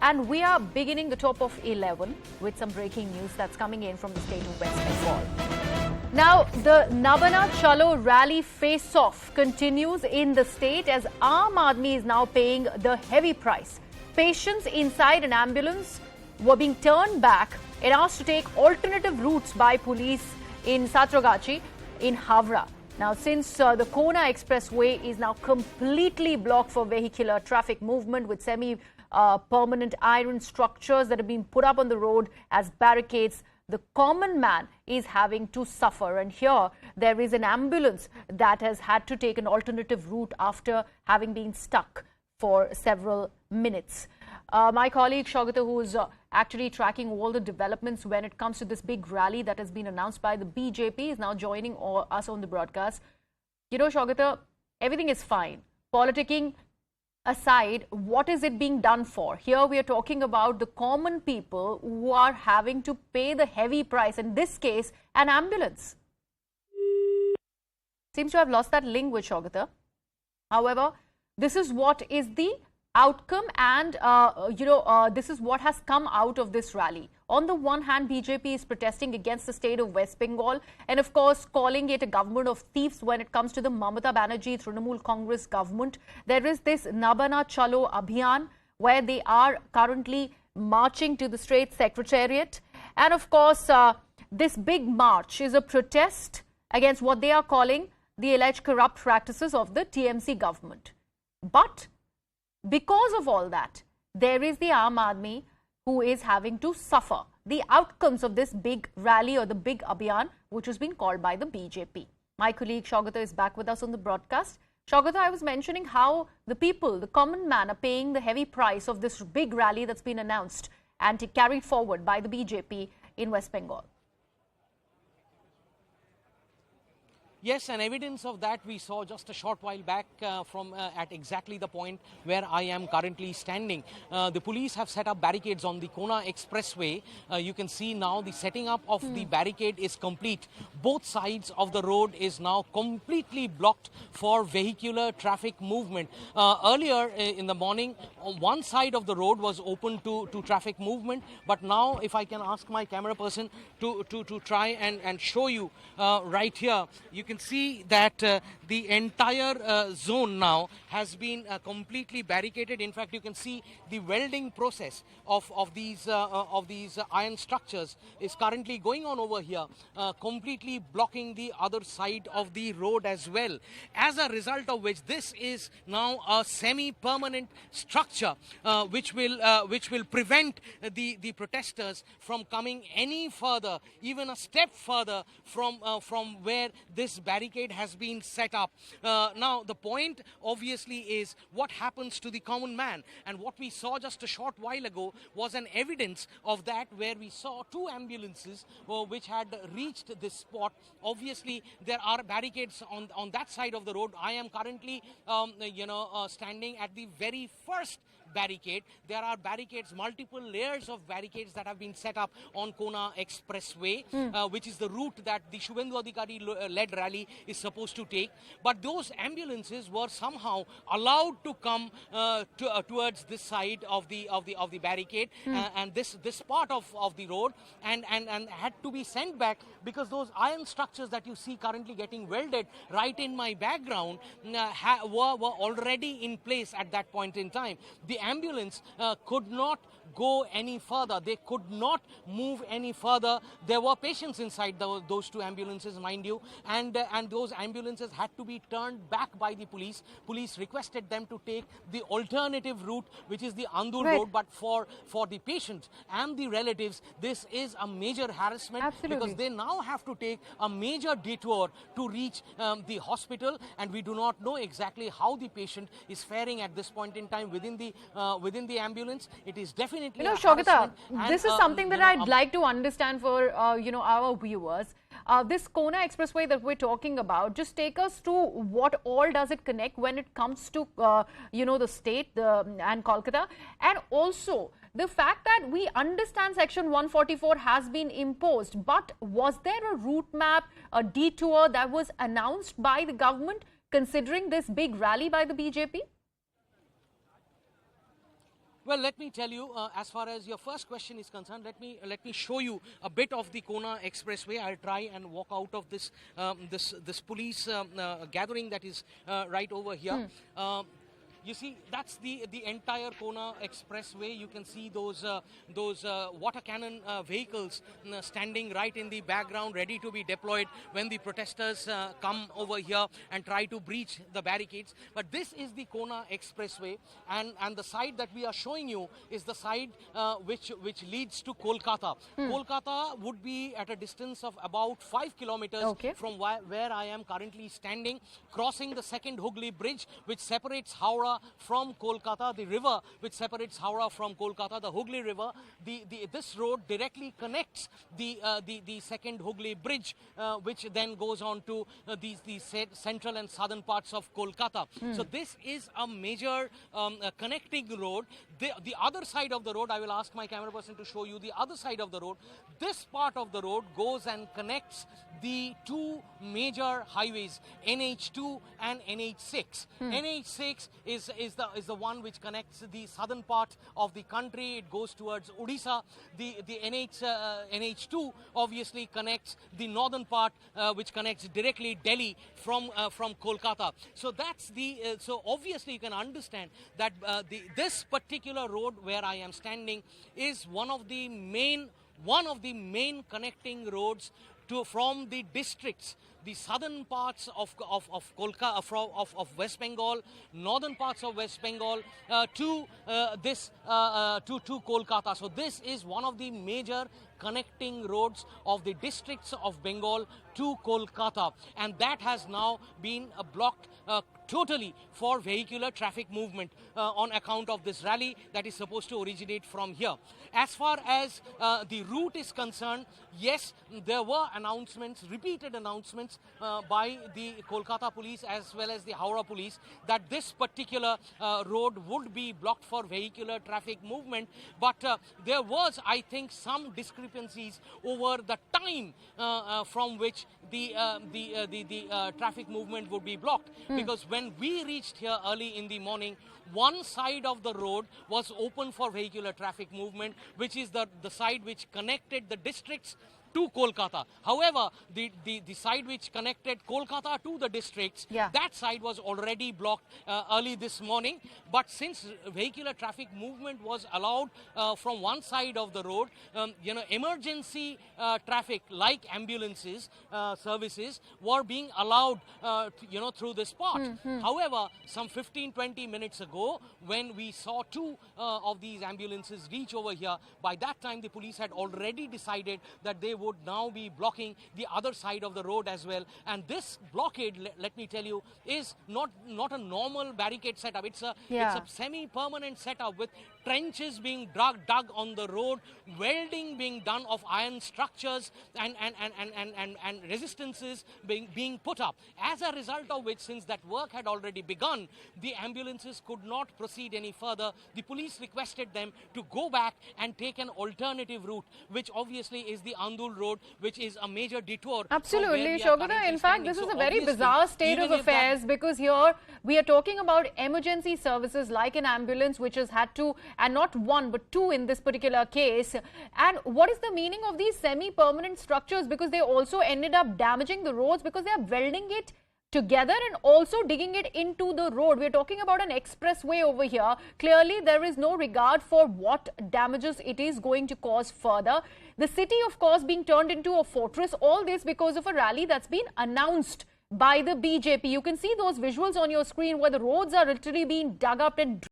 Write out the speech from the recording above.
And we are beginning the top of 11 with some breaking news that's coming in from the state of West Bengal. Now, the Nabanna Chalo rally face-off continues in the state as Aam Aadmi is now paying the heavy price. Patients inside an ambulance were being turned back and asked to take alternative routes by police in Satragachi in Havra. Now, since the Konkan-Expressway is now completely blocked for vehicular traffic movement with semi-permanent iron structures that have been put up on the road as barricades, the common man is having to suffer. And here there is an ambulance that has had to take an alternative route after having been stuck for several minutes. My colleague Shaugata, who is actually tracking all the developments when it comes to this big rally that has been announced by the BJP, is now joining us on the broadcast. You know, Shaugata, everything is fine. Politicking aside, what is it being done for? Here we are talking about the common people who are having to pay the heavy price, in this case, an ambulance. Seems to have lost that link with Shaugata. However, this is what is the outcome and, this is what has come out of this rally. On the one hand, BJP is protesting against the state of West Bengal and, of course, calling it a government of thieves when it comes to the Mamata Banerjee Trinamool Congress government. There is this Nabanna Chalo Abhiyan where they are currently marching to the state secretariat. And, of course, this big march is a protest against what they are calling the alleged corrupt practices of the TMC government. But because of all that, there is the Aam Aadmi who is having to suffer the outcomes of this big rally or the big Abhiyan, which has been called by the BJP. My colleague Shaugata is back with us on the broadcast. Shaugata, I was mentioning how the people, the common man, are paying the heavy price of this big rally that's been announced and carried forward by the BJP in West Bengal. Yes, and evidence of that we saw just a short while back at exactly the point where I am currently standing. The police have set up barricades on the Konkan-Expressway. You can see now the setting up of the barricade is complete. Both sides of the road is now completely blocked for vehicular traffic movement. Earlier in the morning, one side of the road was open to traffic movement, but now if I can ask my camera person to try and show you right here, you can see that the entire zone now has been completely barricaded. In fact, you can see the welding process of these iron structures is currently going on over here, completely blocking the other side of the road as well. As a result of which, this is now a semi-permanent structure which will prevent the protesters from coming any further, even a step further from where this barricade has been set up. Now, the point obviously is what happens to the common man, and what we saw just a short while ago was an evidence of that, where we saw two ambulances which had reached this spot. Obviously, there are barricades on that side of the road. I am currently, standing at the very first barricade. There are barricades, multiple layers of barricades that have been set up on Konkan-Expressway, which is the route that the Shubhendu Adhikari-led rally is supposed to take. But those ambulances were somehow allowed to come towards this side of the barricade and this part of the road, and had to be sent back because those iron structures that you see currently getting welded right in my background were already in place at that point in time. The ambulance could not go any further. They could not move any further. There were patients inside those two ambulances, mind you, and those ambulances had to be turned back by the police. Police requested them to take the alternative route, which is the Andur road. But for the patients and the relatives, this is a major harassment. Because they now have to take a major detour to reach the hospital, and we do not know exactly how the patient is faring at this point in time within the ambulance. It is definitely, Shaugata, this is something that I'd like to understand for our viewers. This Konkan-Expressway that we're talking about, just take us to what all does it connect when it comes to the state and Kolkata, and also the fact that we understand Section 144 has been imposed, but was there a route map, a detour that was announced by the government considering this big rally by the BJP? Well, let me tell you, as far as your first question is concerned, let me show you a bit of the Konkan-Expressway. I'll try and walk out of this this police gathering that is right over here. You see, that's the entire Konkan-Expressway. You can see those water cannon vehicles standing right in the background, ready to be deployed when the protesters come over here and try to breach the barricades. But this is the Konkan-Expressway, and the side that we are showing you is the side which leads to Kolkata. Kolkata would be at a distance of about 5 kilometers from where I am currently standing, crossing the second Hooghly Bridge, which separates Howrah from Kolkata, the river which separates Howrah from Kolkata, the Hooghly River. This road directly connects the second Hooghly Bridge, which then goes on to the central and southern parts of Kolkata. So this is a major connecting road. The other side of the road, I will ask my camera person to show you the other side of the road. This part of the road goes and connects the two major highways, NH2 and NH6. NH6 is the one which connects the southern part of the country. It goes towards Odisha. The NH2 obviously connects the northern part, which connects directly Delhi from Kolkata. So that's so obviously you can understand that this particular road where I am standing is one of the main connecting roads from the districts, the southern parts of Kolkata, of West Bengal, northern parts of West Bengal to Kolkata. So this is one of the major connecting roads of the districts of Bengal to Kolkata, and that has now been blocked totally for vehicular traffic movement on account of this rally that is supposed to originate from here. As far as the route is concerned, yes, there were announcements, repeated announcements by the Kolkata police as well as the Howrah police that this particular road would be blocked for vehicular traffic movement, but there was, I think, some discrepancies over the time from which the traffic movement would be blocked, because when we reached here early in the morning, one side of the road was open for vehicular traffic movement, which is the side which connected the districts to Kolkata. However, the side which connected Kolkata to the districts, that side was already blocked early this morning. But since vehicular traffic movement was allowed from one side of the road, emergency traffic like ambulances services were being allowed through this part. However, some 15-20 minutes ago, when we saw two of these ambulances reach over here, by that time the police had already decided that they would now be blocking the other side of the road as well. And this blockade, let me tell you, is not a normal barricade setup. It's a semi-permanent setup with trenches being dug on the road, welding being done of iron structures, and resistances being put up. As a result of which, since that work had already begun, the ambulances could not proceed any further. The police requested them to go back and take an alternative route, which obviously is the Andul road, which is a major detour. Absolutely, Shogata. In fact, this is a very bizarre state of affairs, because here we are talking about emergency services like an ambulance, which has had to, and not one but two in this particular case. And what is the meaning of these semi-permanent structures? Because they also ended up damaging the roads because they are welding it together and also digging it into the road. We're talking about an expressway over here. Clearly, there is no regard for what damages it is going to cause further. The city, of course, being turned into a fortress. All this because of a rally that's been announced by the BJP. You can see those visuals on your screen where the roads are literally being dug up and